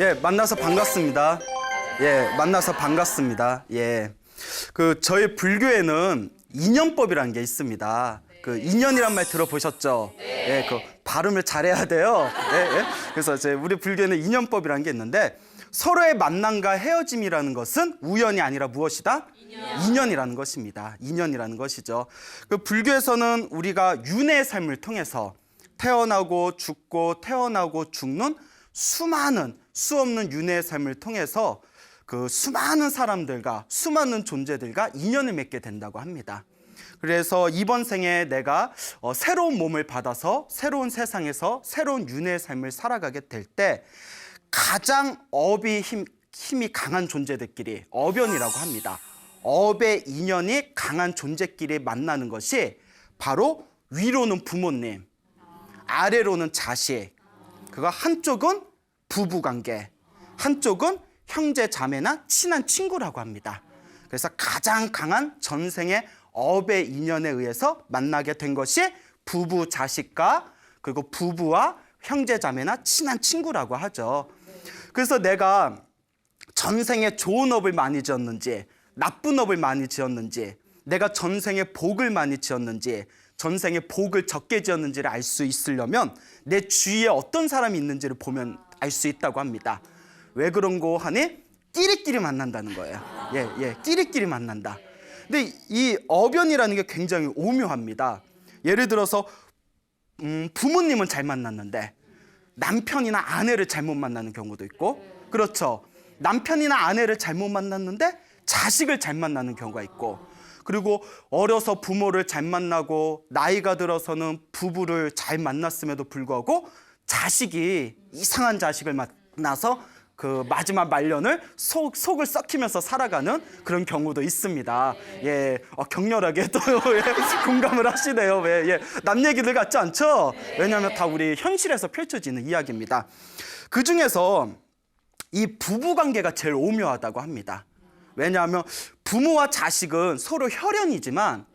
예, 만나서 반갑습니다. 예, 만나서 반갑습니다. 예. 저희 불교에는 인연법이라는 게 있습니다. 인연이란 말 들어보셨죠? 예, 발음을 잘해야 돼요. 예, 예. 그래서 우리 불교에는 인연법이라는 게 있는데 서로의 만남과 헤어짐이라는 것은 우연이 아니라 무엇이다? 인연이라는 것입니다. 인연이라는 것이죠. 불교에서는 우리가 윤회의 삶을 통해서 태어나고 죽고 태어나고 죽는 수 없는 윤회의 삶을 통해서 수많은 사람들과 수많은 존재들과 인연을 맺게 된다고 합니다. 그래서 이번 생에 내가 새로운 몸을 받아서 새로운 세상에서 새로운 윤회의 삶을 살아가게 될 때 가장 힘이 강한 존재들끼리 업연이라고 합니다. 업의 인연이 강한 존재끼리 만나는 것이 바로 위로는 부모님, 아래로는 자식, 한쪽은 부부관계, 한쪽은 형제 자매나 친한 친구라고 합니다. 그래서 가장 강한 전생의 업의 인연에 의해서 만나게 된 것이 부부 자식과 그리고 부부와 형제 자매나 친한 친구라고 하죠. 그래서 내가 전생에 좋은 업을 많이 지었는지 나쁜 업을 많이 지었는지 내가 전생에 복을 많이 지었는지 전생에 복을 적게 지었는지를 알 수 있으려면 내 주위에 어떤 사람이 있는지를 보면 알 수 있다고 합니다. 왜 그런 거 하니? 끼리끼리 만난다는 거예요. 예, 끼리끼리 만난다. 근데 이 업연이라는 게 굉장히 오묘합니다. 예를 들어서 부모님은 잘 만났는데 남편이나 아내를 잘못 만나는 경우도 있고, 그렇죠. 남편이나 아내를 잘못 만났는데 자식을 잘 만나는 경우가 있고, 그리고 어려서 부모를 잘 만나고 나이가 들어서는 부부를 잘 만났음에도 불구하고 자식이 이상한 자식을 만나서 마지막 말년을 속을 썩히면서 살아가는 그런 경우도 있습니다. 예, 격렬하게 또 공감을 하시네요. 예, 남 얘기들 같지 않죠? 왜냐하면 다 우리 현실에서 펼쳐지는 이야기입니다. 그 중에서 이 부부 관계가 제일 오묘하다고 합니다. 왜냐하면 부모와 자식은 서로 혈연이지만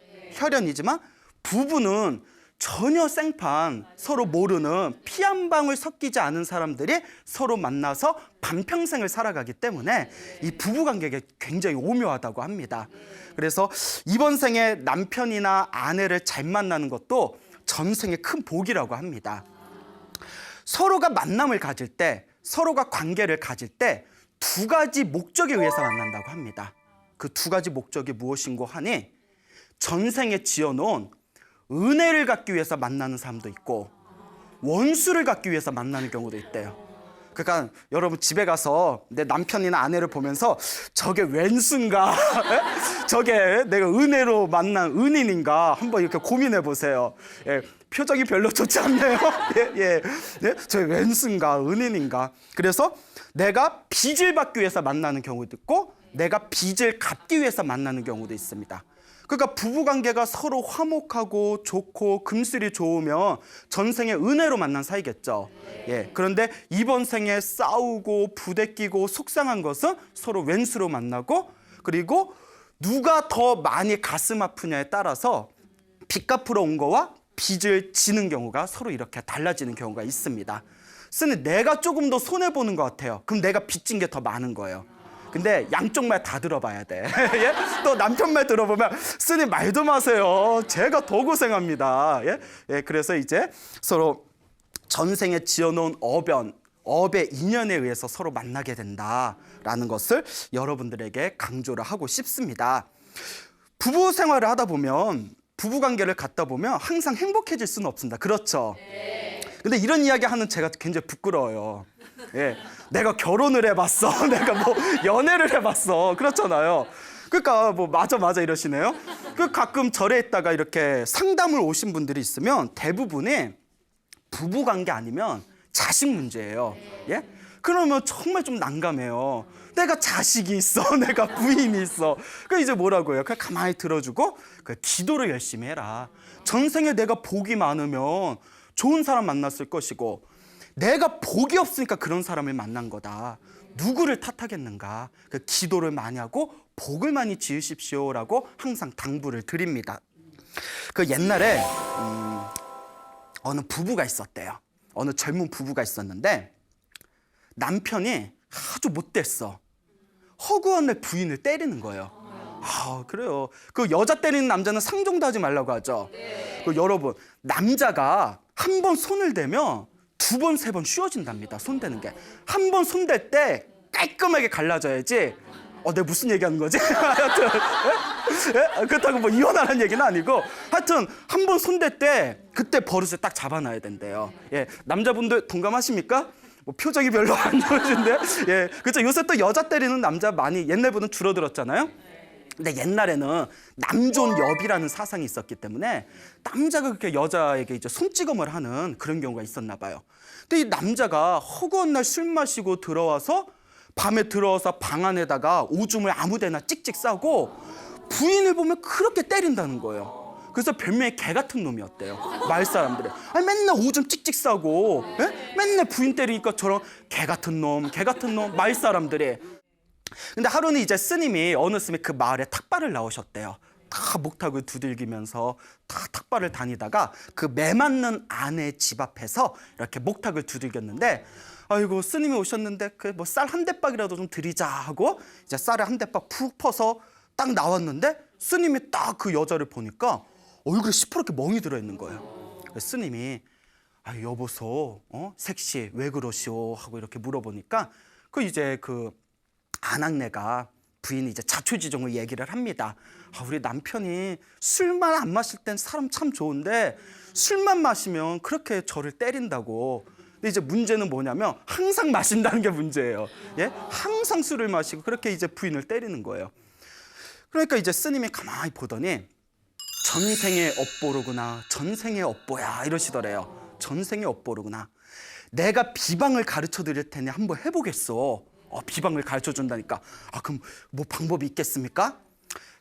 부부는 전혀 생판 서로 모르는 피 한 방울 섞이지 않은 사람들이 서로 만나서 반평생을 살아가기 때문에 이 부부관계가 굉장히 오묘하다고 합니다. 그래서 이번 생에 남편이나 아내를 잘 만나는 것도 전생의 큰 복이라고 합니다. 서로가 만남을 가질 때, 서로가 관계를 가질 때 두 가지 목적에 의해서 만난다고 합니다. 그 두 가지 목적이 무엇인고 하니 전생에 지어놓은 은혜를 갖기 위해서 만나는 사람도 있고 원수를 갖기 위해서 만나는 경우도 있대요. 그러니까 여러분 집에 가서 내 남편이나 아내를 보면서 저게 웬수인가 저게 내가 은혜로 만난 은인인가 한번 이렇게 고민해 보세요. 예, 표정이 별로 좋지 않네요. 예, 저게 웬수인가 은인인가. 그래서 내가 빚을 받기 위해서 만나는 경우도 있고 내가 빚을 갚기 위해서 만나는 경우도 있습니다. 그러니까 부부관계가 서로 화목하고 좋고 금슬이 좋으면 전생에 은혜로 만난 사이겠죠. 예, 그런데 이번 생에 싸우고 부대끼고 속상한 것은 서로 왼수로 만나고, 그리고 누가 더 많이 가슴 아프냐에 따라서 빚 갚으러 온 거와 빚을 지는 경우가 서로 이렇게 달라지는 경우가 있습니다. 쓰는 내가 조금 더 손해보는 것 같아요. 그럼 내가 빚진 게 더 많은 거예요. 근데 양쪽 말 다 들어봐야 돼. 예? 또 남편 말 들어보면 스님 말도 마세요. 제가 더 고생합니다. 예? 그래서 이제 서로 전생에 지어놓은 업의 인연에 의해서 서로 만나게 된다라는 것을 여러분들에게 강조를 하고 싶습니다. 부부 생활을 하다 보면 부부관계를 갖다 보면 항상 행복해질 수는 없습니다. 그렇죠? 근데 이런 이야기 하는 제가 굉장히 부끄러워요. 예, 내가 결혼을 해봤어. 내가 연애를 해봤어. 그렇잖아요. 그러니까 맞아 이러시네요. 가끔 절에 있다가 이렇게 상담을 오신 분들이 있으면 대부분이 부부관계 아니면 자식 문제예요. 예? 그러면 정말 좀 난감해요. 내가 자식이 있어. 내가 부인이 있어. 이제 뭐라고 해요? 그냥 가만히 들어주고 기도를 열심히 해라. 전생에 내가 복이 많으면 좋은 사람 만났을 것이고 내가 복이 없으니까 그런 사람을 만난 거다. 누구를 탓하겠는가. 기도를 많이 하고 복을 많이 지으십시오라고 항상 당부를 드립니다. 옛날에 어느 부부가 있었대요. 어느 젊은 부부가 있었는데 남편이 아주 못됐어. 허구한 날 부인을 때리는 거예요. 아, 그래요. 그 여자 때리는 남자는 상종도 하지 말라고 하죠. 그 여러분, 남자가 한 번 손을 대면 두 번, 세 번 쉬워진답니다. 손 대는 게. 한 번 손 댈 때 깔끔하게 갈라져야지. 내가 무슨 얘기하는 거지? 하여튼 그렇다고 뭐 이혼하라는 얘기는 아니고, 하여튼 한 번 손 댈 때 그때 버릇을 딱 잡아놔야 된대요. 예, 남자분들 동감하십니까? 뭐 표정이 별로 안 좋으신데, 예, 그렇죠. 요새 또 여자 때리는 남자 많이 옛날보다는 줄어들었잖아요. 근데 옛날에는 남존여비라는 사상이 있었기 때문에 남자가 그렇게 여자에게 이제 손찌검을 하는 그런 경우가 있었나 봐요. 근데 이 남자가 허구한 날 술 마시고 들어와서 밤에 들어와서 방 안에다가 오줌을 아무데나 찍찍 싸고 부인을 보면 그렇게 때린다는 거예요. 그래서 별명이 개 같은 놈이었대요. 마을 사람들이. 아니, 맨날 오줌 찍찍 싸고, 예? 맨날 부인 때리니까 저런 개 같은 놈, 마을 사람들이. 근데 하루는 이제 스님이 어느 스님이 그 마을에 탁발을 나오셨대요. 다 목탁을 두들기면서 다 탁발을 다니다가 그 매 맞는 아내 집 앞에서 이렇게 목탁을 두들겼는데, 아이고, 스님이 오셨는데 그 뭐 쌀 한 대박이라도 좀 드리자 하고 이제 쌀을 한 대박 푹 퍼서 딱 나왔는데, 스님이 딱 그 여자를 보니까 얼굴에 시퍼렇게 멍이 들어 있는 거예요. 스님이 여보소, 색시 왜 그러시오 하고 이렇게 물어보니까 이제 그 아낙네가 부인이 이제 자초지종을 얘기를 합니다. 우리 남편이 술만 안 마실 땐 사람 참 좋은데 술만 마시면 그렇게 저를 때린다고. 근데 이제 문제는 뭐냐면 항상 마신다는 게 문제예요. 예? 항상 술을 마시고 그렇게 이제 부인을 때리는 거예요. 그러니까 이제 스님이 가만히 보더니 전생의 업보로구나, 전생의 업보야 이러시더래요. 전생의 업보로구나. 내가 비방을 가르쳐 드릴 테니 한번 해보겠어. 비방을 가르쳐 준다니까. 그럼 뭐 방법이 있겠습니까?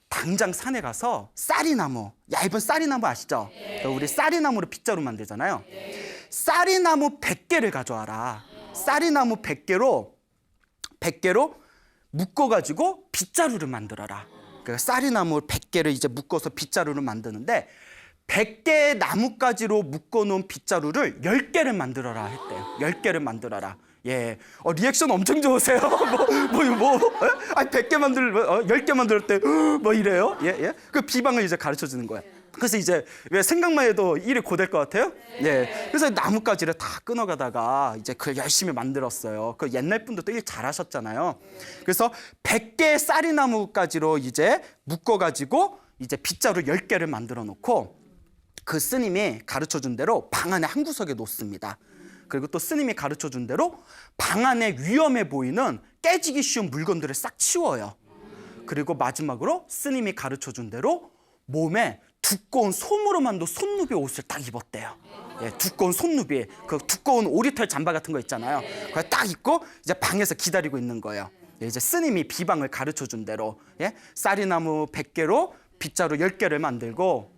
당장 산에 가서 쌀이나무, 얇은 쌀이나무 아시죠? 우리 쌀이나무로 빗자루 만들잖아요. 쌀이나무 100개를 가져와라. 쌀이나무 100개로 묶어가지고 빗자루를 만들어라. 그러니까 쌀이나무 100개를 이제 묶어서 빗자루를 만드는데 100개의 나뭇가지로 묶어놓은 빗자루를 10개를 만들어라 했대요. 10개를 만들어라. 예, 리액션 엄청 좋으세요. 100개 10개 만들었대. 뭐 이래요? 예. 그 비방을 이제 가르쳐 주는 거야. 그래서 이제 왜 생각만 해도 일이 고될 것 같아요? 예. 그래서 나뭇가지를 다 끊어가다가 이제 그걸 열심히 만들었어요. 그 옛날 분도 일 잘하셨잖아요. 그래서 100개의 쌀이나무가지로 이제 묶어가지고 이제 빗자루 10개를 만들어 놓고 그 스님이 가르쳐 준 대로 방 안에 한 구석에 놓습니다. 그리고 또 스님이 가르쳐 준 대로 방 안에 위험해 보이는 깨지기 쉬운 물건들을 싹 치워요. 그리고 마지막으로 스님이 가르쳐 준 대로 몸에 두꺼운 솜으로 만든 손누비 옷을 딱 입었대요. 예, 두꺼운 손누비, 그 두꺼운 오리털 잠바 같은 거 있잖아요. 그걸 딱 입고 이제 방에서 기다리고 있는 거예요. 예, 이제 스님이 비방을 가르쳐 준 대로 쌀이나무 100개로 빗자루 10개를 만들고,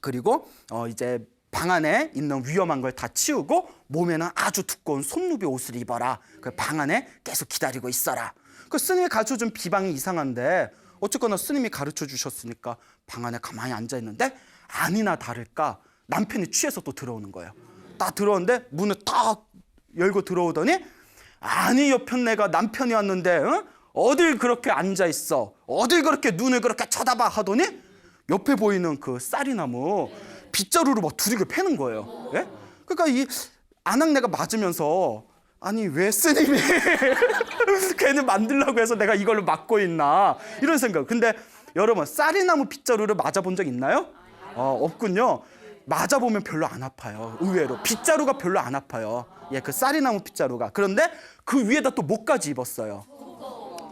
그리고 이제 방 안에 있는 위험한 걸 다 치우고 몸에는 아주 두꺼운 손누비 옷을 입어라. 그 방 안에 계속 기다리고 있어라. 그 스님이 가르쳐준 비방이 이상한데 어쨌거나 스님이 가르쳐 주셨으니까 방 안에 가만히 앉아 있는데 아니나 다를까 남편이 취해서 또 들어오는 거예요. 딱 들어오는데 문을 딱 열고 들어오더니 아니 여편네가 남편이 왔는데 어딜 그렇게 앉아 있어? 어딜 그렇게 눈을 그렇게 쳐다봐 하더니 옆에 보이는 그 쌀이나무 빗자루로 막 두들겨 패는 거예요. 예? 그러니까 이 아낙네가 맞으면서 아니 왜 스님이 괜히 만들려고 해서 내가 이걸로 맞고 있나 이런 생각. 근데 여러분 쌀이나무 빗자루를 맞아본 적 있나요? 없군요. 맞아보면 별로 안 아파요. 의외로 빗자루가 별로 안 아파요. 예, 그 쌀이나무 빗자루가. 그런데 그 위에다 또 목까지 입었어요.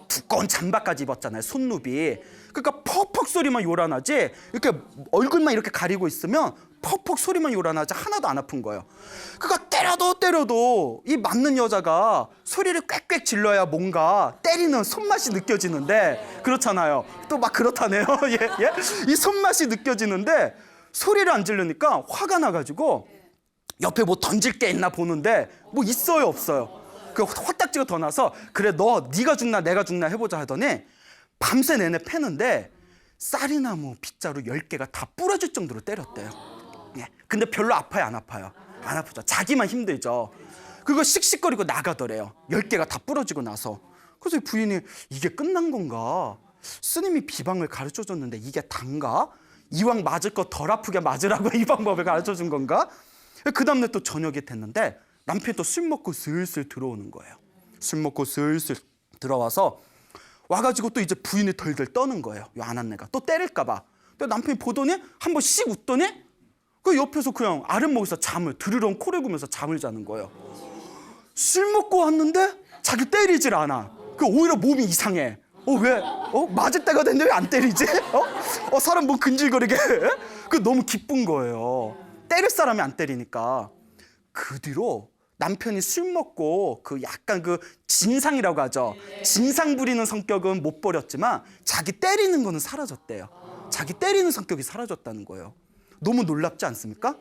두꺼운 잠바까지 입었잖아요. 손누비. 그러니까 퍽퍽 소리만 요란하지 이렇게 얼굴만 이렇게 가리고 있으면 퍽퍽 소리만 요란하지 하나도 안 아픈 거예요. 그러니까 때려도 이 맞는 여자가 소리를 꽥꽥 질러야 뭔가 때리는 손맛이 느껴지는데 그렇잖아요. 또 막 그렇다네요. 예? 이 손맛이 느껴지는데 소리를 안 지르니까 화가 나가지고 옆에 뭐 던질 게 있나 보는데 뭐 있어요 없어요. 그 화딱지가 더 나서 그래 네가 죽나 내가 죽나 해보자 하더니 밤새 내내 패는데 쌀이나무 빗자루 10개가 다 부러질 정도로 때렸대요. 예. 근데 별로 아파요 안 아파요? 안 아프죠. 자기만 힘들죠. 그거 씩씩거리고 나가더래요. 10개가 다 부러지고 나서. 그래서 부인이 이게 끝난 건가? 스님이 비방을 가르쳐줬는데 이게 단가? 이왕 맞을 거 덜 아프게 맞으라고 이 방법을 가르쳐준 건가? 그 다음날 또 저녁이 됐는데 남편이 또 술 먹고 슬슬 들어오는 거예요. 술 먹고 슬슬 들어와서 와가지고 또 이제 부인이 덜덜 떠는 거예요. 이 아낙네가 또 때릴까 봐. 근데 남편이 보더니 한 번 씩 웃더니 그 옆에서 그냥 아랫목에서 잠을 드르렁 코를 고면서 잠을 자는 거예요. 술 먹고 왔는데 자기 때리질 않아. 그 오히려 몸이 이상해. 왜? 맞을 때가 됐는데 왜 안 때리지? 사람 뭐 근질거리게. 그 너무 기쁜 거예요. 때릴 사람이 안 때리니까. 그 뒤로 남편이 술 먹고 그 약간 그 진상이라고 하죠. 진상 부리는 성격은 못 버렸지만 자기 때리는 거는 사라졌대요. 자기 때리는 성격이 사라졌다는 거예요. 너무 놀랍지 않습니까?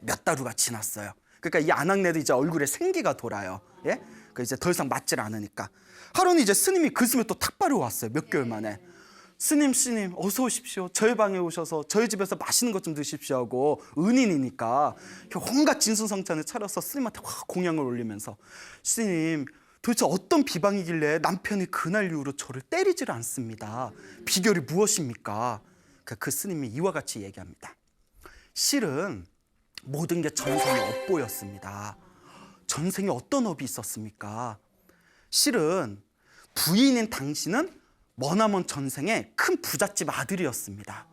몇 달 후가 지났어요. 그러니까 이 아낙네도 이제 얼굴에 생기가 돌아요. 예? 그 이제 더 이상 맞질 않으니까. 하루는 이제 스님이 그 스님이 또 탁발이 왔어요. 몇 개월 만에. 스님 어서 오십시오. 저희 방에 오셔서 저희 집에서 맛있는 것 좀 드십시오 하고 은인이니까 온갖 진수성찬을 차려서 스님한테 확 공양을 올리면서 스님 도대체 어떤 비방이길래 남편이 그날 이후로 저를 때리질 않습니다. 비결이 무엇입니까? 그 스님이 이와 같이 얘기합니다. 실은 모든 게 전생의 업보였습니다. 전생에 어떤 업이 있었습니까? 실은 부인인 당신은 머나먼 전생에 큰 부잣집 아들이었습니다.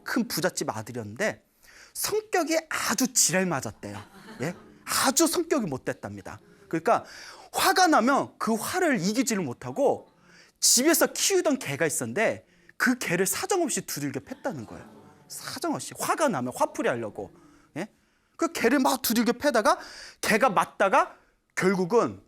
큰 부잣집 아들이었는데 성격이 아주 지랄 맞았대요. 예? 아주 성격이 못됐답니다. 그러니까 화가 나면 그 화를 이기지를 못하고 집에서 키우던 개가 있었는데 그 개를 사정없이 두들겨 팼다는 거예요. 사정없이 화가 나면 화풀이 하려고. 예? 그 개를 막 두들겨 패다가 개가 맞다가 결국은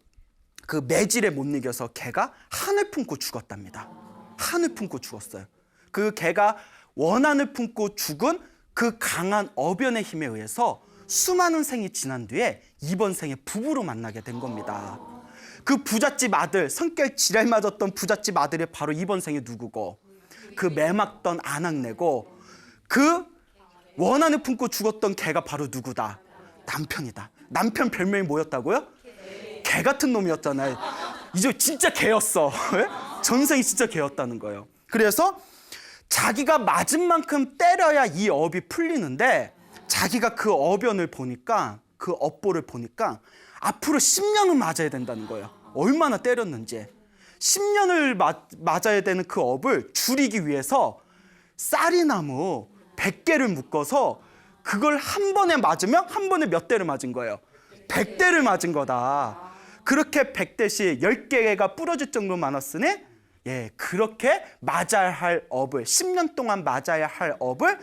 그 매질에 못 이겨서 개가 한을 품고 죽었답니다. 한을 품고 죽었어요. 그 개가 원한을 품고 죽은 그 강한 어변의 힘에 의해서 수많은 생이 지난 뒤에 이번 생에 부부로 만나게 된 겁니다. 그 부잣집 아들, 성격 지랄 맞았던 부잣집 아들이 바로 이번 생에 누구고, 그 매막던 아낙네고, 그 원한을 품고 죽었던 개가 바로 누구다? 남편이다. 남편 별명이 뭐였다고요? 개 같은 놈이었잖아요. 이제 진짜 개였어. 전생이 진짜 개였다는 거예요. 그래서 자기가 맞은 만큼 때려야 이 업이 풀리는데 자기가 그 어변을 보니까, 그 업보를 보니까 앞으로 10년은 맞아야 된다는 거예요. 얼마나 때렸는지. 10년을 맞아야 되는 그 업을 줄이기 위해서 쌀이나무 100개를 묶어서 그걸 한 번에 맞으면 한 번에 몇 대를 맞은 거예요. 100대를 맞은 거다. 그렇게 100대씩 10개가 부러질 정도로 많았으니 그렇게 맞아야 할 업을 10년 동안 맞아야 할 업을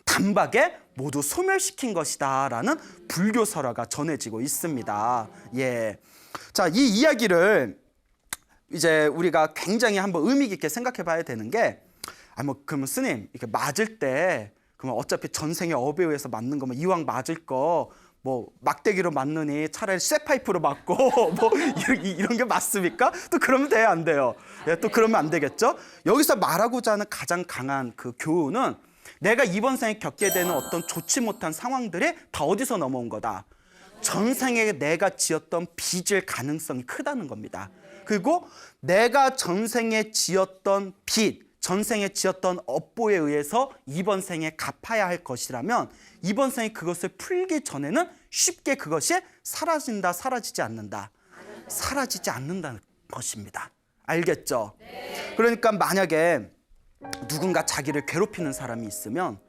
단박에 모두 소멸시킨 것이다 라는 불교 설화가 전해지고 있습니다. 자, 이 이야기를 이제 우리가 굉장히 한번 의미 깊게 생각해 봐야 되는 게, 그러면 스님 이렇게 맞을 때 그러면 어차피 전생의 업에 의해서 맞는 거면 이왕 맞을 거 뭐 막대기로 맞느니 차라리 쇠파이프로 맞고 뭐 이런 게 맞습니까? 또 그러면 돼요, 안 돼요? 또 그러면 안 되겠죠? 여기서 말하고자 하는 가장 강한 그 교훈은 내가 이번 생에 겪게 되는 어떤 좋지 못한 상황들이 다 어디서 넘어온 거다? 전생에 내가 지었던 빚일 가능성이 크다는 겁니다. 그리고 내가 전생에 지었던 빚, 전생에 지었던 업보에 의해서 이번 생에 갚아야 할 것이라면 이번 생에 그것을 풀기 전에는 쉽게 그것이 사라진다, 사라지지 않는다. 사라지지 않는다는 것입니다. 알겠죠? 그러니까 만약에 누군가 자기를 괴롭히는 사람이 있으면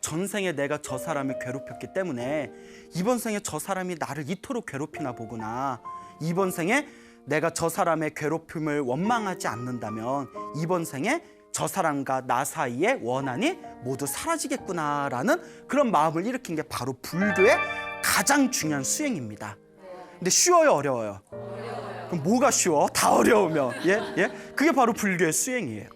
전생에 내가 저 사람을 괴롭혔기 때문에 이번 생에 저 사람이 나를 이토록 괴롭히나 보구나. 이번 생에 내가 저 사람의 괴롭힘을 원망하지 않는다면 이번 생에 저 사람과 나 사이의 원한이 모두 사라지겠구나라는 그런 마음을 일으킨 게 바로 불교의 가장 중요한 수행입니다. 근데 쉬워요, 어려워요? 그럼 뭐가 쉬워? 다 어려우면. 그게 바로 불교의 수행이에요.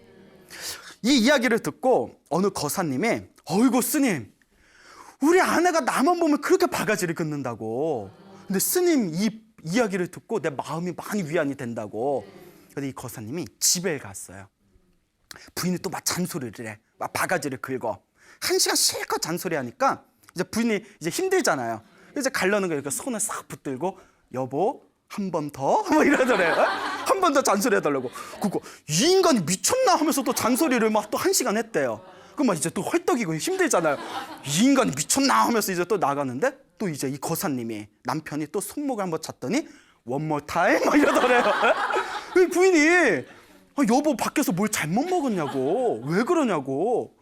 이 이야기를 듣고 어느 거사님이 어이구 스님, 우리 아내가 나만 보면 그렇게 바가지를 긋는다고. 근데 스님 이 이야기를 듣고 내 마음이 많이 위안이 된다고. 근데 이 거사님이 집에 갔어요. 부인이 또 막 잔소리를 해. 막 바가지를 긁어. 1시간 실컷 잔소리하니까 이제 부인이 이제 힘들잖아요. 이제 가려는 거 이렇게 손을 싹 붙들고 여보 한 번 더? 뭐 이러더래요. 한 번 더 잔소리해달라고. 그거 이 인간이 미쳤나 하면서 또 잔소리를 막 또 1시간 했대요. 그럼 막 이제 또 헐떡이고 힘들잖아요. 이 인간이 미쳤나 하면서 이제 또 나가는데 또 이제 이 거사님이 남편이 또 손목을 한번 잡더니 one more time 막 이러더래요. 이 부인이 여보 밖에서 뭘 잘못 먹었냐고, 왜 그러냐고,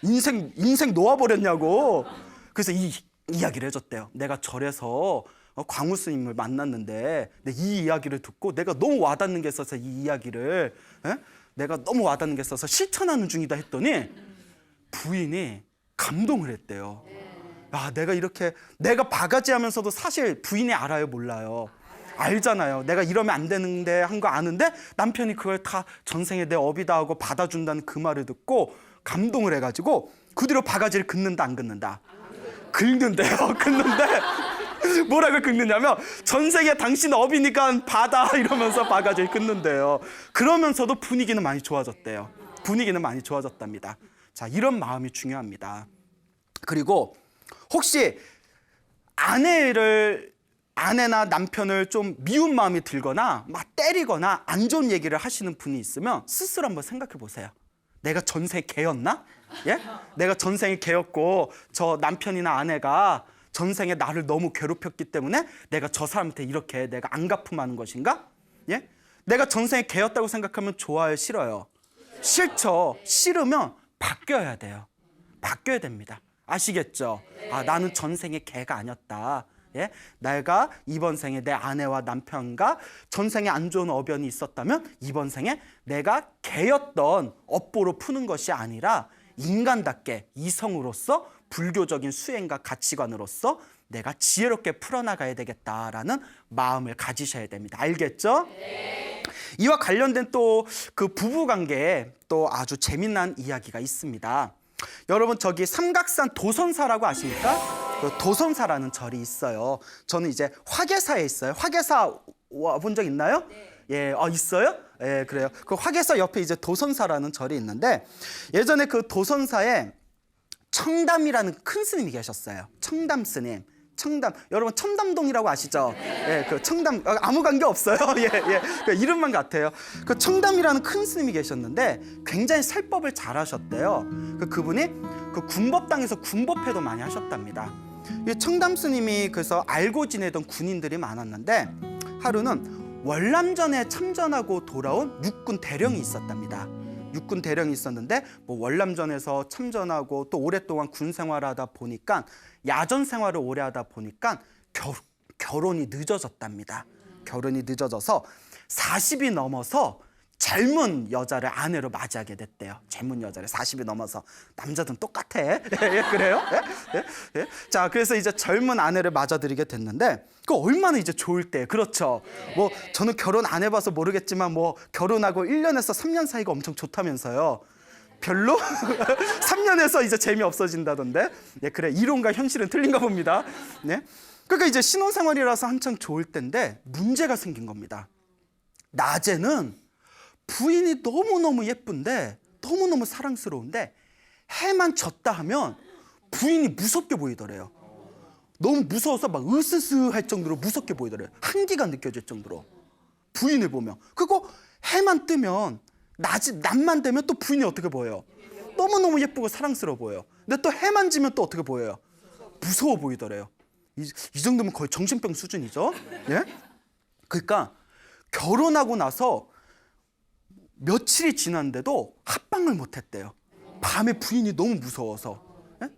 인생 놓아버렸냐고. 그래서 이 이야기를 해줬대요. 내가 절에서 광우 스님을 만났는데 이 이야기를 듣고 내가 너무 와닿는 게 있어서 이 이야기를 내가 너무 와닿는 게 있어서 실천하는 중이다 했더니 부인이 감동을 했대요. 아, 내가 바가지하면서도 사실 부인이 알아요, 몰라요? 알잖아요. 내가 이러면 안 되는데 한 거 아는데 남편이 그걸 다 전생에 내 업이다 하고 받아준다는 그 말을 듣고 감동을 해가지고 그 뒤로 바가지를 긋는다, 안 긋는다? 긁는데요. 긋는데 뭐라고 긁느냐면 전생에 당신 업이니까 받아 이러면서 바가지를 긋는데요. 그러면서도 분위기는 많이 좋아졌대요. 분위기는 많이 좋아졌답니다. 자, 이런 마음이 중요합니다. 그리고 혹시 아내나 남편을 좀 미운 마음이 들거나 막 때리거나 안 좋은 얘기를 하시는 분이 있으면 스스로 한번 생각해 보세요. 내가 전생에 개였나? 예? 내가 전생에 개였고 저 남편이나 아내가 전생에 나를 너무 괴롭혔기 때문에 내가 저 사람한테 이렇게 내가 안 갚음하는 것인가? 예? 내가 전생에 개였다고 생각하면 좋아요, 싫어요? 싫죠. 싫으면 바뀌어야 돼요. 바뀌어야 됩니다. 아시겠죠? 아, 나는 전생에 개가 아니었다. 예? 내가 이번 생에 내 아내와 남편과 전생에 안 좋은 어변이 있었다면 이번 생에 내가 개였던 업보로 푸는 것이 아니라 인간답게 이성으로서 불교적인 수행과 가치관으로서 내가 지혜롭게 풀어나가야 되겠다라는 마음을 가지셔야 됩니다. 알겠죠? 네. 이와 관련된 또 그 부부관계에 또 아주 재미난 이야기가 있습니다. 여러분 저기 삼각산 도선사라고 아십니까? 그 도선사라는 절이 있어요. 저는 이제 화계사에 있어요. 화계사 와본 적 있나요? 네. 예, 있어요? 예, 그래요. 그 화계사 옆에 이제 도선사라는 절이 있는데 예전에 그 도선사에 청담이라는 큰 스님이 계셨어요. 청담 스님. 청담, 여러분 청담동이라고 아시죠? 예, 그 청담 아무 관계 없어요. 예, 그 이름만 같아요. 그 청담이라는 큰 스님이 계셨는데 굉장히 설법을 잘하셨대요. 그분이 그 군법당에서 군법회도 많이 하셨답니다. 이 청담 스님이 그래서 알고 지내던 군인들이 많았는데 하루는 월남전에 참전하고 돌아온 육군 대령이 있었답니다. 육군 대령이 있었는데 뭐 월남전에서 참전하고 또 오랫동안 군 생활하다 보니까 야전 생활을 오래 하다 보니까 결혼이 늦어졌답니다. 결혼이 늦어져서 40이 넘어서 젊은 여자를 아내로 맞이하게 됐대요. 젊은 여자를 40이 넘어서. 남자들은 똑같아. 예, 그래요? 예? 자, 그래서 이제 젊은 아내를 맞아들이게 됐는데 그 얼마나 이제 좋을 때, 그렇죠? 뭐 저는 결혼 안 해봐서 모르겠지만 뭐 결혼하고 1년에서 3년 사이가 엄청 좋다면서요. 별로? 3년에서 이제 재미 없어진다던데. 예, 그래, 이론과 현실은 틀린가 봅니다. 네? 그러니까 이제 신혼생활이라서 한창 좋을 때인데 문제가 생긴 겁니다. 낮에는 부인이 너무너무 예쁜데 너무너무 사랑스러운데 해만 졌다 하면 부인이 무섭게 보이더래요. 너무 무서워서 막 으스스할 정도로 무섭게 보이더래요. 한기가 느껴질 정도로 부인을 보면. 그리고 해만 뜨면 낮만 되면 또 부인이 어떻게 보여요? 너무너무 예쁘고 사랑스러워 보여요. 근데 또 해만 지면 또 어떻게 보여요? 무서워 보이더래요. 이 정도면 거의 정신병 수준이죠. 예? 그러니까 결혼하고 나서 며칠이 지났는데도 합방을 못했대요. 밤에 부인이 너무 무서워서. 예?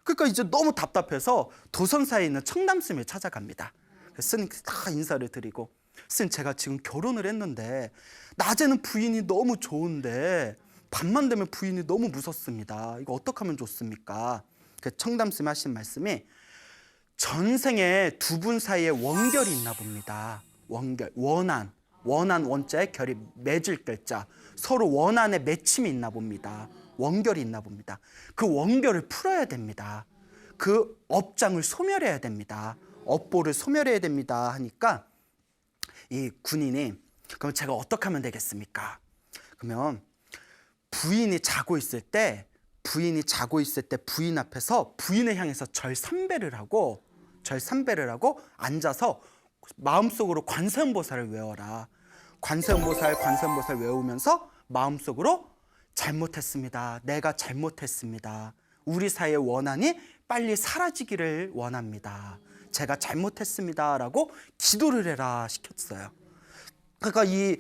그러니까 이제 너무 답답해서 도선사에 있는 청담스님을 찾아갑니다. 스님 다 인사를 드리고, 스님 제가 지금 결혼을 했는데 낮에는 부인이 너무 좋은데 밤만 되면 부인이 너무 무섭습니다. 이거 어떻게 하면 좋습니까? 그 청담스님 하신 말씀이 전생에 두 분 사이에 원결이 있나 봅니다. 원결, 원한 원자에 결이 맺을 결자, 서로 원한의 맺힘이 있나 봅니다. 원결이 있나 봅니다. 그 원결을 풀어야 됩니다. 그 업장을 소멸해야 됩니다. 업보를 소멸해야 됩니다 하니까 이 군인이 그럼 제가 어떻게 하면 되겠습니까? 그러면 부인이 자고 있을 때 부인 앞에서 부인을 향해서 절삼배를 하고 앉아서 마음속으로 관세음보살을 외워라. 관세음보살 외우면서 마음속으로 잘못했습니다. 내가 잘못했습니다. 우리 사이의 원한이 빨리 사라지기를 원합니다. 제가 잘못했습니다. 라고 기도를 해라 시켰어요. 그러니까 이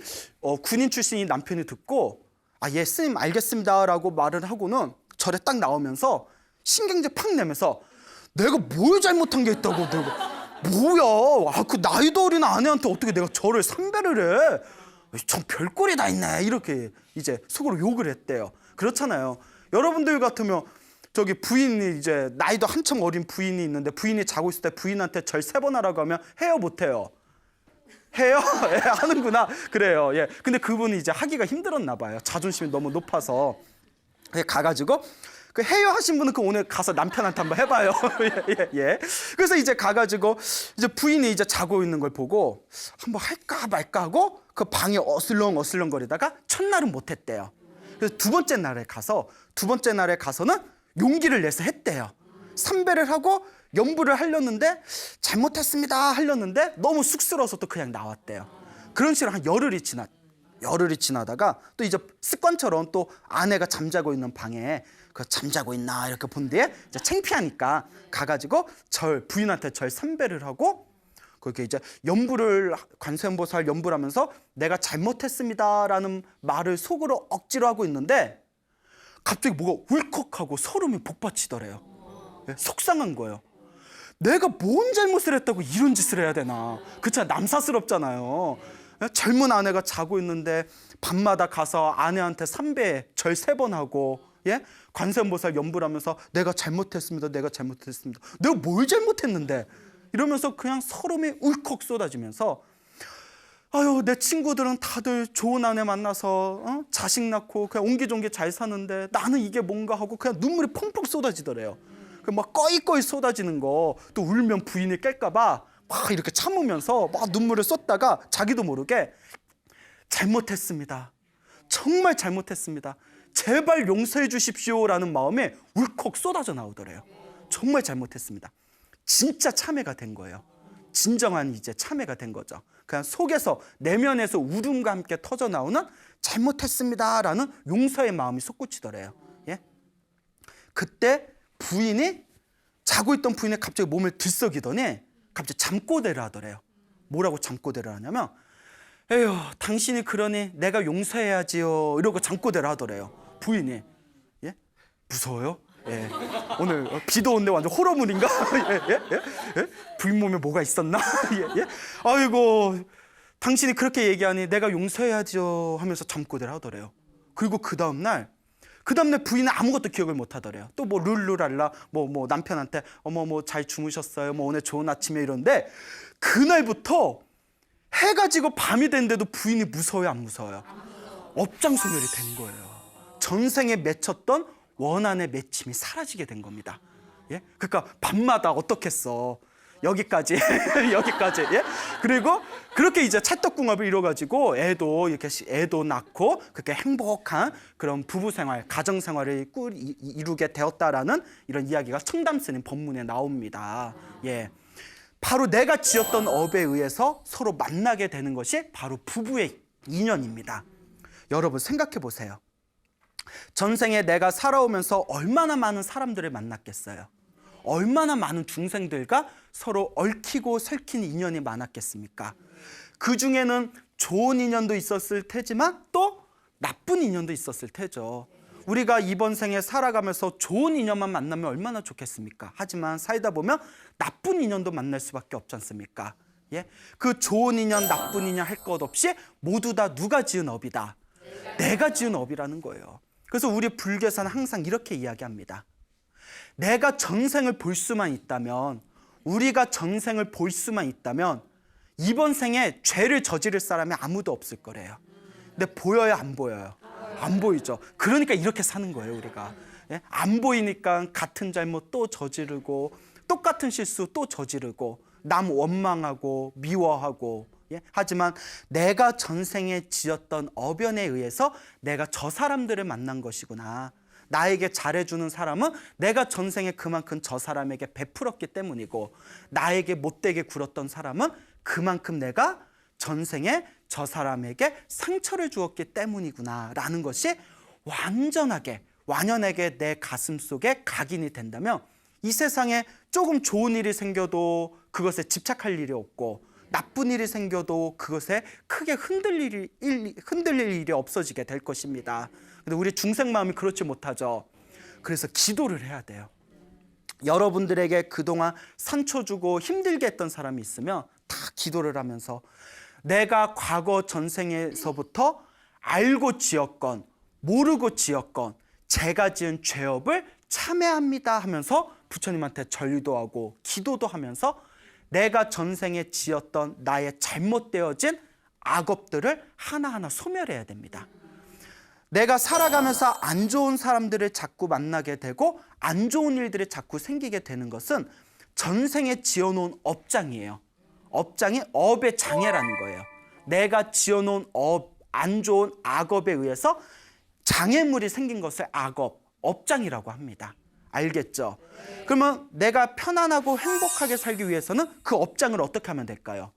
군인 출신인 남편이 듣고 예 스님 알겠습니다 라고 말을 하고는 절에 딱 나오면서 신경질 팍 내면서 내가 뭘 잘못한 게 있다고 내가 뭐야 그 나이도 어린 아내한테 어떻게 내가 절을 삼배를 해 참 별꼴이 다 있네 이렇게 이제 속으로 욕을 했대요. 그렇잖아요. 여러분들 같으면 저기 부인이 이제 나이도 한참 어린 부인이 있는데 부인이 자고 있을 때 부인한테 절 3번 하라고 하면 해요 못 해요? 해요? 예, 하는구나. 그래요. 예. 근데 그분이 이제 하기가 힘들었나 봐요. 자존심이 너무 높아서. 가가지고 그 해요 하신 분은 그 오늘 가서 남편한테 한번 해봐요. 예. 그래서 이제 가가지고 이제 부인이 이제 자고 있는 걸 보고 한번 할까 말까 하고 그 방에 어슬렁거리다가 첫날은 못했대요. 그래서 두 번째 날에 가서는 용기를 내서 했대요. 삼배를 하고 연부를 하려는데 잘못했습니다 하려는데 너무 쑥스러워서 또 그냥 나왔대요. 그런 식으로 한 열흘이 지나다가 또 이제 습관처럼 또 아내가 잠자고 있는 방에 그 잠자고 있나 이렇게 본 뒤에 이제 창피하니까 가가지고 부인한테 절 3배를 하고 그렇게 이제 관세음보살 연부를 하면서 내가 잘못했습니다라는 말을 속으로 억지로 하고 있는데 갑자기 뭐가 울컥하고 소름이 복받치더래요. 속상한 거예요. 내가 뭔 잘못을 했다고 이런 짓을 해야 되나. 그렇잖아, 남사스럽잖아요. 젊은 아내가 자고 있는데 밤마다 가서 아내한테 삼배 절 3번 하고 관세음보살 연부를 하면서 내가 잘못했습니다. 내가 뭘 잘못했는데 이러면서 그냥 소름이 울컥 쏟아지면서 아유 내 친구들은 다들 좋은 아내 만나서 자식 낳고 그냥 옹기종기 잘 사는데 나는 이게 뭔가 하고 그냥 눈물이 펑펑 쏟아지더래요. 막 꺼이꺼이 쏟아지는 거 또 울면 부인이 깰까 봐 막 이렇게 참으면서 막 눈물을 쏟다가 자기도 모르게 잘못했습니다. 정말 잘못했습니다. 제발 용서해 주십시오라는 마음에 울컥 쏟아져 나오더래요. 정말 잘못했습니다. 진짜 참회가 된 거예요. 진정한 이제 참회가 된 거죠. 그냥 속에서 내면에서 울음과 함께 터져 나오는 잘못했습니다라는 용서의 마음이 솟구치더래요. 그때 자고 있던 부인이 갑자기 몸을 들썩이더니 갑자기 잠꼬대를 하더래요. 뭐라고 잠꼬대를 하냐면 에휴 당신이 그러니 내가 용서해야지요 이러고 잠꼬대를 하더래요. 부인이. 무서워요? 오늘 비도 오는데 완전 호러물인가? 부인 몸에 뭐가 있었나? 아이고 당신이 그렇게 얘기하니 내가 용서해야죠 하면서 잠꼬대를 하더래요. 그리고 그 다음날 부인은 아무것도 기억을 못 하더래요. 또 뭐 룰루랄라 뭐 남편한테 어머 잘 주무셨어요? 뭐 오늘 좋은 아침에 이런데 그날부터 해가 지고 밤이 됐는데도 부인이 무서워요, 안 무서워요? 업장소멸이 된 거예요. 전생에 맺혔던 원한의 맺힘이 사라지게 된 겁니다. 그러니까 밤마다 어떻겠어? 여기까지 여기까지. 그리고 그렇게 이제 찰떡궁합을 이뤄가지고 애도 낳고 그렇게 행복한 그런 부부 생활, 가정 생활을 이루게 되었다라는 이런 이야기가 청담스님 법문에 나옵니다. 바로 내가 지었던 업에 의해서 서로 만나게 되는 것이 바로 부부의 인연입니다. 여러분 생각해 보세요. 전생에 내가 살아오면서 얼마나 많은 사람들을 만났겠어요? 얼마나 많은 중생들과 서로 얽히고 설킨 인연이 많았겠습니까? 그 중에는 좋은 인연도 있었을 테지만 또 나쁜 인연도 있었을 테죠. 우리가 이번 생에 살아가면서 좋은 인연만 만나면 얼마나 좋겠습니까? 하지만 살다 보면 나쁜 인연도 만날 수밖에 없지 않습니까? 그 좋은 인연, 나쁜 인연 할 것 없이 모두 다 누가 지은 업이다. 내가 지은 업이라는 거예요. 그래서 우리 불교에서는 항상 이렇게 이야기합니다. 내가 전생을 볼 수만 있다면, 우리가 전생을 볼 수만 있다면 이번 생에 죄를 저지를 사람이 아무도 없을 거래요. 근데 보여요, 안 보여요? 안 보이죠. 그러니까 이렇게 사는 거예요, 우리가. 안 보이니까 같은 잘못 또 저지르고 똑같은 실수 또 저지르고 남 원망하고 미워하고. 하지만 내가 전생에 지었던 업연에 의해서 내가 저 사람들을 만난 것이구나. 나에게 잘해주는 사람은 내가 전생에 그만큼 저 사람에게 베풀었기 때문이고, 나에게 못되게 굴었던 사람은 그만큼 내가 전생에 저 사람에게 상처를 주었기 때문이구나 라는 것이 완연하게 내 가슴 속에 각인이 된다면, 이 세상에 조금 좋은 일이 생겨도 그것에 집착할 일이 없고, 나쁜 일이 생겨도 그것에 크게 흔들릴 일이 없어지게 될 것입니다. 근데 우리 중생 마음이 그렇지 못하죠. 그래서 기도를 해야 돼요. 여러분들에게 그동안 상처 주고 힘들게 했던 사람이 있으면 다 기도를 하면서, 내가 과거 전생에서부터 알고 지었건 모르고 지었건 제가 지은 죄업을 참회합니다 하면서 부처님한테 절도 하고 기도도 하면서 내가 전생에 지었던 나의 잘못되어진 악업들을 하나하나 소멸해야 됩니다. 내가 살아가면서 안 좋은 사람들을 자꾸 만나게 되고 안 좋은 일들이 자꾸 생기게 되는 것은 전생에 지어놓은 업장이에요. 업장이 업의 장애라는 거예요. 내가 지어놓은 안 좋은 악업에 의해서 장애물이 생긴 것을 업장이라고 합니다. 알겠죠? 그러면 내가 편안하고 행복하게 살기 위해서는 그 업장을 어떻게 하면 될까요?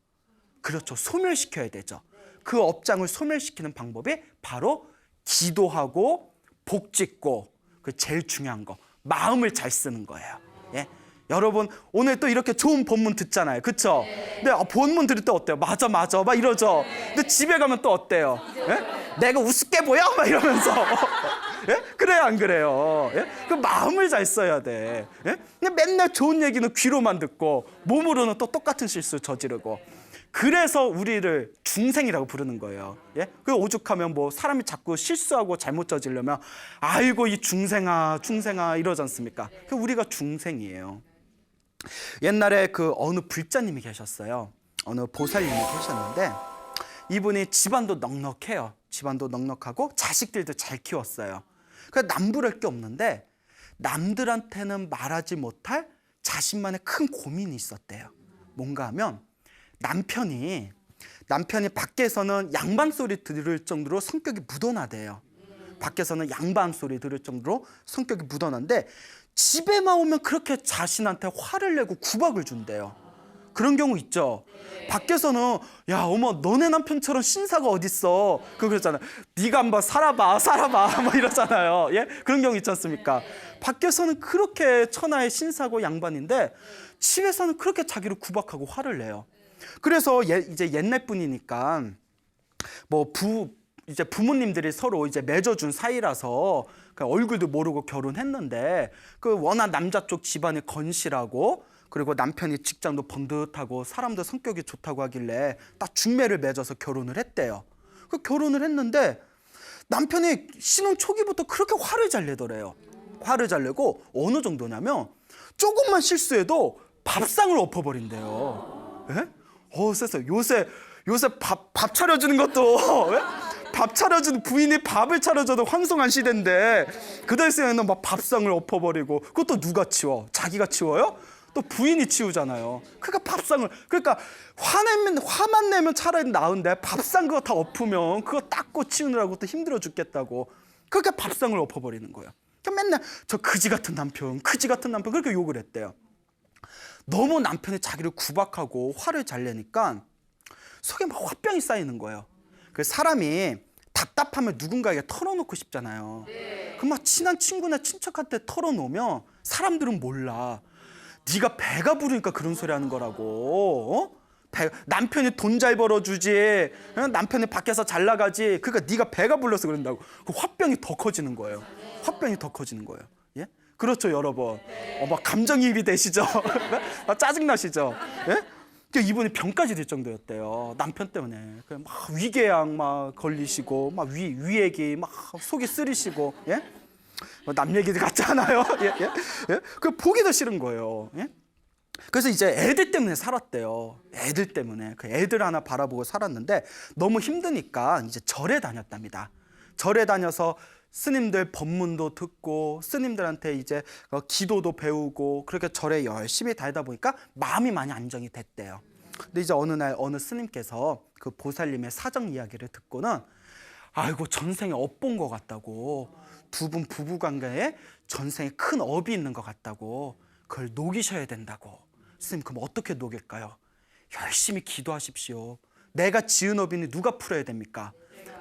그렇죠. 소멸시켜야 되죠. 그 업장을 소멸시키는 방법이 바로 기도하고 복짓고, 그 제일 중요한 거, 마음을 잘 쓰는 거예요. 예? 여러분 오늘 또 이렇게 좋은 본문 듣잖아요. 그렇죠? 근데 본문 들을 때 어때요? 맞아 막 이러죠. 근데 집에 가면 또 어때요? 예? 내가 우습게 보여? 막 이러면서 예? 그래요 안 그래요? 예? 그 마음을 잘 써야 돼. 예? 근데 맨날 좋은 얘기는 귀로만 듣고 몸으로는 또 똑같은 실수 저지르고, 그래서 우리를 중생이라고 부르는 거예요. 예? 그 오죽하면 뭐 사람이 자꾸 실수하고 잘못 저지르면 아이고 이 중생아 이러지 않습니까? 그 우리가 중생이에요. 옛날에 그 어느 불자님이 계셨어요. 어느 보살님이 계셨는데, 이분이 집안도 넉넉해요. 집안도 넉넉하고 자식들도 잘 키웠어요. 그래서 남부를 게 없는데 남들한테는 말하지 못할 자신만의 큰 고민이 있었대요. 뭔가 하면 남편이 밖에서는 양반 소리 들을 정도로 성격이 묻어나대요. 밖에서는 양반 소리 들을 정도로 성격이 묻어난데 집에만 오면 그렇게 자신한테 화를 내고 구박을 준대요. 그런 경우 있죠. 밖에서는 야 어머 너네 남편처럼 신사가 어딨어, 그러잖아요. 네가 한번 살아봐 막 이러잖아요. 예? 그런 경우 있지 않습니까? 밖에서는 그렇게 천하의 신사고 양반인데 집에서는 그렇게 자기를 구박하고 화를 내요. 그래서 이제 옛날 분이니까 이제 부모님들이 서로 이제 맺어준 사이라서 얼굴도 모르고 결혼했는데, 그 워낙 남자 쪽 집안이 건실하고 그리고 남편이 직장도 번듯하고 사람도 성격이 좋다고 하길래 딱 중매를 맺어서 결혼을 했대요. 그 결혼을 했는데 남편이 신혼 초기부터 그렇게 화를 잘 내더래요. 화를 잘 내고 어느 정도냐면 조금만 실수해도 밥상을 엎어버린대요. 예? 세상에 요새 밥 차려주는 것도 밥 차려주는 부인이 밥을 차려줘도 황송한 시대인데, 그 당시에는 막 밥상을 엎어버리고, 그것도 누가 치워? 자기가 치워요? 또 부인이 치우잖아요. 그러니까 화만 내면 차라리 나은데 밥상 그거 다 엎으면 그거 닦고 치우느라고 또 힘들어 죽겠다고 그렇게 밥상을 엎어버리는 거예요. 그러니까 맨날 저 그지 같은 남편 그렇게 욕을 했대요. 너무 남편이 자기를 구박하고 화를 잘 내니까 속에 막 화병이 쌓이는 거예요. 그 사람이 답답하면 누군가에게 털어놓고 싶잖아요. 그럼 막 친한 친구나 친척한테 털어놓으면 사람들은 몰라. 네가 배가 부르니까 그런 소리 하는 거라고. 남편이 돈 잘 벌어주지, 남편이 밖에서 잘 나가지, 그러니까 네가 배가 불러서 그런다고. 그 화병이 더 커지는 거예요. 예? 그렇죠 여러분. 막 감정이입이 되시죠? 짜증나시죠? 예? 이분이 병까지 들 정도였대요. 남편 때문에. 막 위궤양 막 걸리시고, 막 위액이 막 속이 쓰리시고, 예? 남 얘기 같잖아요. 예? 그 보기도 싫은 거예요. 예? 그래서 이제 애들 때문에 살았대요. 애들 때문에. 그 애들 하나 바라보고 살았는데 너무 힘드니까 이제 절에 다녔답니다. 절에 다녀서 스님들 법문도 듣고 스님들한테 이제 기도도 배우고 그렇게 절에 열심히 다니다 보니까 마음이 많이 안정이 됐대요. 근데 이제 어느 날 어느 스님께서 그 보살님의 사정 이야기를 듣고는 아이고 전생에 업 본 것 같다고 두 분 부부 관계에 전생에 큰 업이 있는 것 같다고 그걸 녹이셔야 된다고. 스님 그럼 어떻게 녹일까요? 열심히 기도하십시오. 내가 지은 업이니 누가 풀어야 됩니까?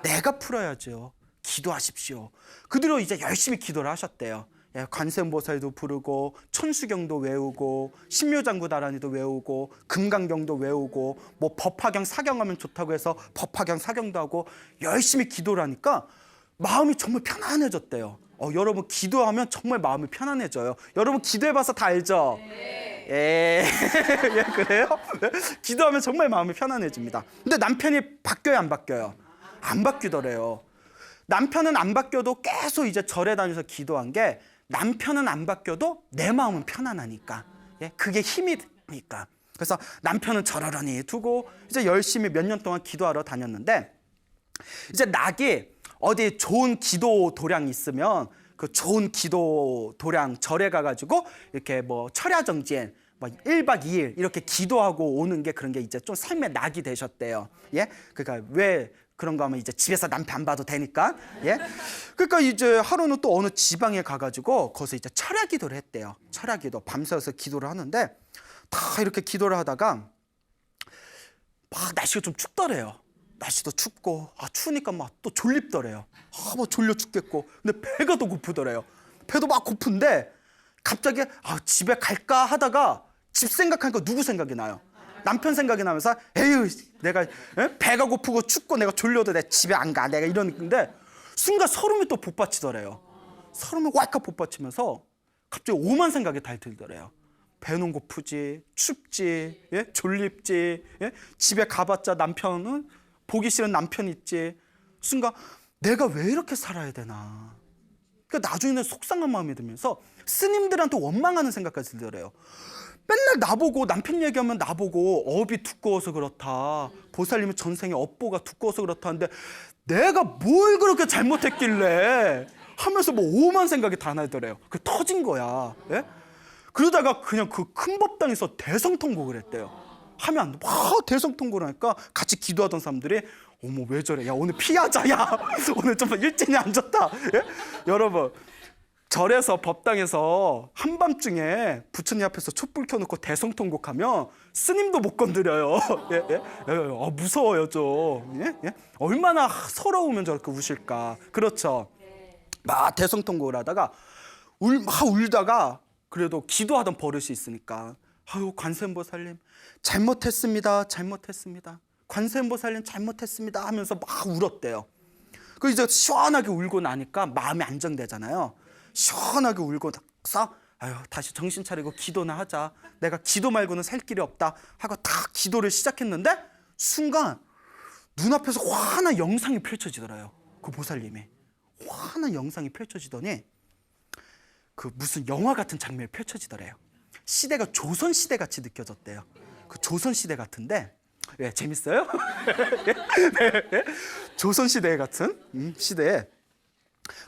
내가 풀어야죠. 기도하십시오. 그대로 이제 열심히 기도를 하셨대요. 예, 관세음보살도 부르고 천수경도 외우고 신묘장구다라니도 외우고 금강경도 외우고 뭐 법화경 사경하면 좋다고 해서 법화경 사경도 하고 열심히 기도를 하니까 마음이 정말 편안해졌대요. 여러분 기도하면 정말 마음이 편안해져요. 여러분 기도해봐서 다 알죠? 예, 예 그래요? 기도하면 정말 마음이 편안해집니다. 근데 남편이 바뀌어요, 안 바뀌어요? 안 바뀌더래요. 남편은 안 바뀌어도 계속 이제 절에 다니면서 기도한 게 남편은 안 바뀌어도 내 마음은 편안하니까. 예? 그게 힘이 되니까. 그래서 남편은 저러려니 두고 이제 열심히 몇 년 동안 기도하러 다녔는데 이제 낙이 어디 좋은 기도 도량이 있으면 그 좋은 기도 도량 절에 가가지고 이렇게 뭐 철야정지엔 뭐 1박 2일 이렇게 기도하고 오는 게 그런 게 이제 좀 삶의 낙이 되셨대요. 예? 그러니까 왜 그런 거 하면 이제 집에서 남편 안 봐도 되니까. 예? 그러니까 이제 하루는 또 어느 지방에 가가지고 거기서 이제 철야 기도를 했대요. 철야 기도 밤새워서 기도를 하는데 다 이렇게 기도를 하다가 막 날씨가 좀 춥더래요. 날씨도 춥고 추우니까 막 또 졸립더래요. 뭐 졸려 죽겠고 근데 배가 더 고프더래요. 배도 막 고픈데 갑자기 집에 갈까 하다가 집 생각하니까 누구 생각이 나요? 남편 생각이 나면서 에휴 내가 배가 고프고 춥고 내가 졸려도 내 집에 안 가 내가 이러는데 순간 서름이 또 복받치더래요. 서름이 왈칵 복받치면서 갑자기 오만 생각이 다 들더래요. 배는 고프지 춥지 예? 졸립지 예? 집에 가봤자 남편은 보기 싫은 남편 있지. 순간 내가 왜 이렇게 살아야 되나. 그러니까 나중에는 속상한 마음이 들면서 스님들한테 원망하는 생각까지 들더래요. 맨날 나보고 남편 얘기하면 나보고 업이 두꺼워서 그렇다. 보살님은 전생에 업보가 두꺼워서 그렇다 하는데 내가 뭘 그렇게 잘못했길래 하면서 뭐 오만 생각이 다 나더래요. 그 터진 거야. 예? 그러다가 그냥 그 큰 법당에서 대성통곡을 했대요. 하면 안 돼. 대성통곡을 하니까 같이 기도하던 사람들이 어머 왜 저래? 야 오늘 피하자. 야 오늘 좀 일진이 안 좋다. 예? 여러분 절에서 법당에서 한밤중에 부처님 앞에서 촛불 켜놓고 대성통곡하면 스님도 못 건드려요. 예? 예? 무서워요 좀. 예? 예? 얼마나 서러우면 저렇게 우실까. 그렇죠. 막 대성통곡을 하다가 막 울다가 그래도 기도하던 버릇이 있으니까 아유 관세음보살님 잘못했습니다. 잘못했습니다. 관세음보살님 잘못했습니다 하면서 막 울었대요. 그 이제 시원하게 울고 나니까 마음이 안정되잖아요. 시원하게 울고 나서 아유 다시 정신 차리고 기도나 하자. 내가 기도 말고는 살 길이 없다 하고 딱 기도를 시작했는데 순간 눈앞에서 환한 영상이 펼쳐지더라요. 그 보살님이 환한 영상이 펼쳐지더니 그 무슨 영화 같은 장면이 펼쳐지더래요. 시대가 조선시대 같이 느껴졌대요. 그 조선시대 같은데 예, 재밌어요? 네, 조선시대 같은 시대에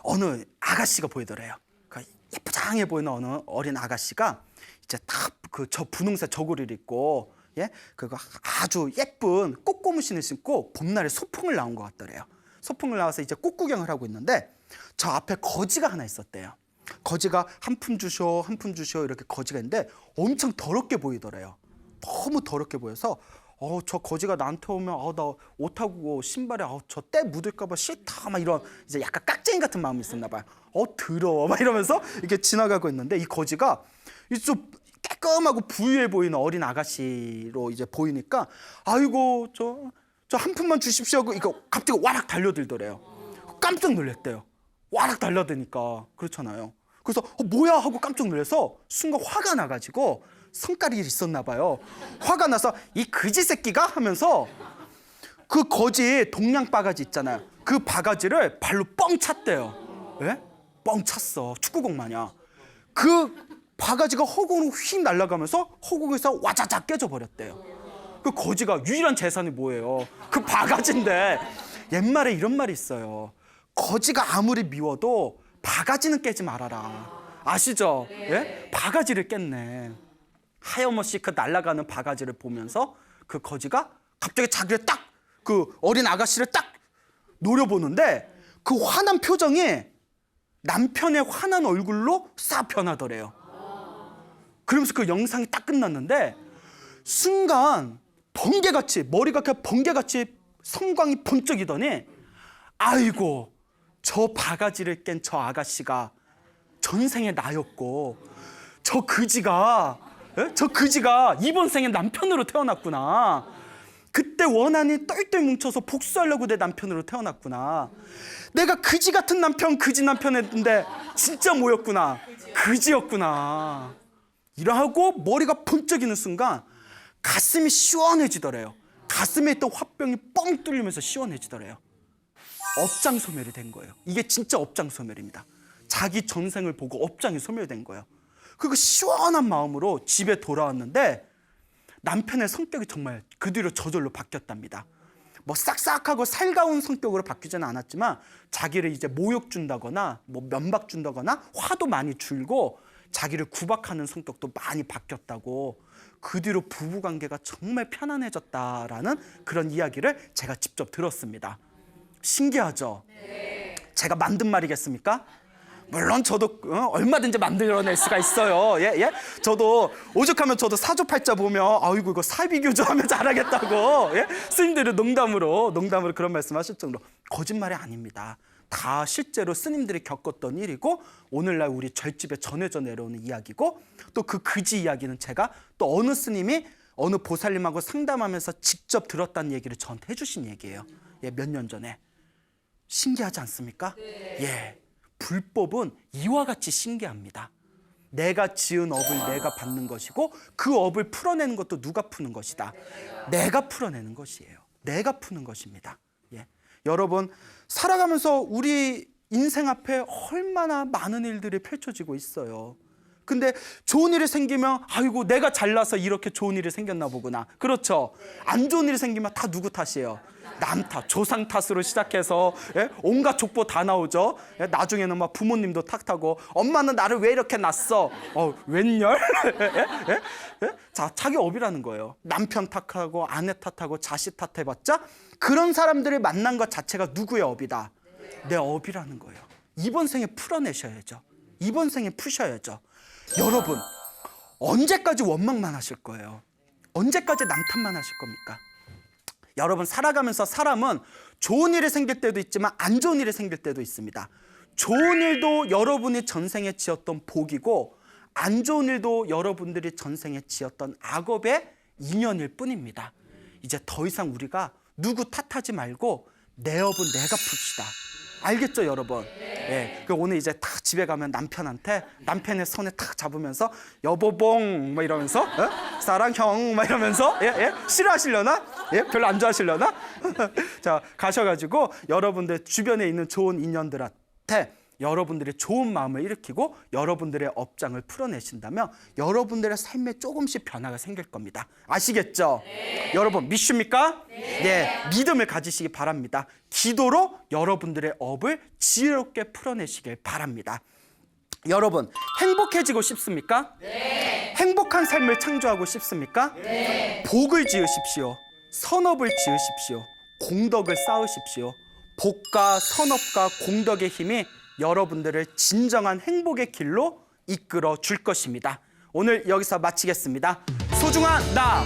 어느 아가씨가 보이더래요. 그 예쁘장해 보이는 어느 어린 아가씨가 이제 딱 그 저 분홍색 저고리를 입고 예, 그거 아주 예쁜 꽃고무신을 신고 봄날에 소풍을 나온 것 같더래요. 소풍을 나와서 이제 꽃 구경을 하고 있는데 저 앞에 거지가 하나 있었대요. 거지가 한 푼 주쇼 한 푼 주쇼 이렇게 거지가 있는데 엄청 더럽게 보이더래요. 너무 더럽게 보여서 저 거지가 나한테 오면 나 옷하고 신발에 저 때 묻을까 봐 싫다 막 이런 이제 약간 깍쟁이 같은 마음이 있었나 봐요. 더러워 막 이러면서 이렇게 지나가고 있는데 이 거지가 좀 깔끔하고 부유해 보이는 어린 아가씨로 이제 보이니까 아이고 저 한 푼만 주십시오 하고 이거 갑자기 와락 달려들더래요. 깜짝 놀랐대요. 와락 달려드니까 그렇잖아요. 그래서 뭐야 하고 깜짝 놀라서 순간 화가 나가지고 성깔이 있었나 봐요. 화가 나서 이 그지 새끼가 하면서 그 거지 동양 바가지 있잖아요. 그 바가지를 발로 뻥 찼대요. 예? 뻥 찼어. 축구공 마냥. 그 바가지가 허공으로 휙 날아가면서 허공에서 와자작 깨져 버렸대요. 그 거지가 유일한 재산이 뭐예요? 그 바가지인데 옛말에 이런 말이 있어요. 거지가 아무리 미워도 바가지는 깨지 말아라. 아시죠? 예? 바가지를 깼네. 하염없이 그 날아가는 바가지를 보면서 그 거지가 갑자기 자기를 딱 그 어린 아가씨를 딱 노려보는데 그 화난 표정이 남편의 환한 얼굴로 싹 변하더래요. 그러면서 그 영상이 딱 끝났는데 순간 번개같이, 머리가 그냥 번개같이 성광이 번쩍이더니 아이고, 저 바가지를 깬 저 아가씨가 전생에 나였고 저 그지가 이번 생에 남편으로 태어났구나. 그때 원한이 똘똘 뭉쳐서 복수하려고 내 남편으로 태어났구나. 내가 그지 같은 남편, 그지 남편했는데 진짜 뭐였구나, 그지였구나. 이러고 머리가 번쩍이는 순간 가슴이 시원해지더래요. 가슴에 있던 화병이 뻥 뚫리면서 시원해지더래요. 업장 소멸이 된 거예요. 이게 진짜 업장 소멸입니다. 자기 전생을 보고 업장이 소멸된 거예요. 그리고 시원한 마음으로 집에 돌아왔는데 남편의 성격이 정말 그 뒤로 저절로 바뀌었답니다. 뭐 싹싹하고 살가운 성격으로 바뀌지는 않았지만 자기를 이제 모욕 준다거나 뭐 면박 준다거나 화도 많이 줄고 자기를 구박하는 성격도 많이 바뀌었다고, 그 뒤로 부부관계가 정말 편안해졌다라는 그런 이야기를 제가 직접 들었습니다. 신기하죠? 네. 제가 만든 말이겠습니까? 물론 저도 얼마든지 만들어낼 수가 있어요. 예? 저도 오죽하면 저도 사주팔자 보면 아이고 이거 사비교조하면 잘하겠다고, 예? 스님들은 농담으로 그런 말씀하실 정도로 거짓말이 아닙니다. 다 실제로 스님들이 겪었던 일이고 오늘날 우리 절집에 전해져 내려오는 이야기고, 또 그 그지 이야기는 제가 또 어느 스님이 어느 보살님하고 상담하면서 직접 들었다는 얘기를 저한테 해주신 얘기예요. 예, 몇 년 전에. 신기하지 않습니까? 네. 예, 불법은 이와 같이 신기합니다. 내가 지은 업을 내가 받는 것이고 그 업을 풀어내는 것도 누가 푸는 것이다. 내가 풀어내는 것이에요. 내가 푸는 것입니다. 예. 여러분, 살아가면서 우리 인생 앞에 얼마나 많은 일들이 펼쳐지고 있어요. 근데 좋은 일이 생기면 아이고 내가 잘나서 이렇게 좋은 일이 생겼나 보구나. 그렇죠? 안 좋은 일이 생기면 다 누구 탓이에요? 남 탓, 조상 탓으로 시작해서 온갖 족보 다 나오죠. 나중에는 막 부모님도 탓하고 엄마는 나를 왜 이렇게 낳았어? 웬열? 자, 자기 업이라는 거예요. 남편 탓하고 아내 탓하고 자식 탓해봤자 그런 사람들을 만난 것 자체가 누구의 업이다? 내 업이라는 거예요. 이번 생에 풀어내셔야죠. 이번 생에 푸셔야죠. 여러분, 언제까지 원망만 하실 거예요? 언제까지 남탓만 하실 겁니까? 여러분, 살아가면서 사람은 좋은 일이 생길 때도 있지만 안 좋은 일이 생길 때도 있습니다. 좋은 일도 여러분이 전생에 지었던 복이고 안 좋은 일도 여러분들이 전생에 지었던 악업의 인연일 뿐입니다. 이제 더 이상 우리가 누구 탓하지 말고 내 업은 내가 풉시다. 알겠죠, 여러분? 예. 오늘 이제 딱 집에 가면 남편의 손에 탁 잡으면서 여보봉 막 이러면서 사랑형 막 이러면서 싫어하시려나? 별로 안 좋아하시려나? 자, 가셔가지고 여러분들 주변에 있는 좋은 인연들한테 여러분들의 좋은 마음을 일으키고 여러분들의 업장을 풀어내신다면 여러분들의 삶에 조금씩 변화가 생길 겁니다. 아시겠죠? 네. 여러분 믿습니까? 네. 믿음을 가지시기 바랍니다. 기도로 여러분들의 업을 지혜롭게 풀어내시길 바랍니다. 여러분, 행복해지고 싶습니까? 네. 행복한 삶을 창조하고 싶습니까? 네. 복을 지으십시오. 선업을 지으십시오. 공덕을 쌓으십시오. 복과 선업과 공덕의 힘이 여러분들을 진정한 행복의 길로 이끌어 줄 것입니다. 오늘 여기서 마치겠습니다. 소중한 나!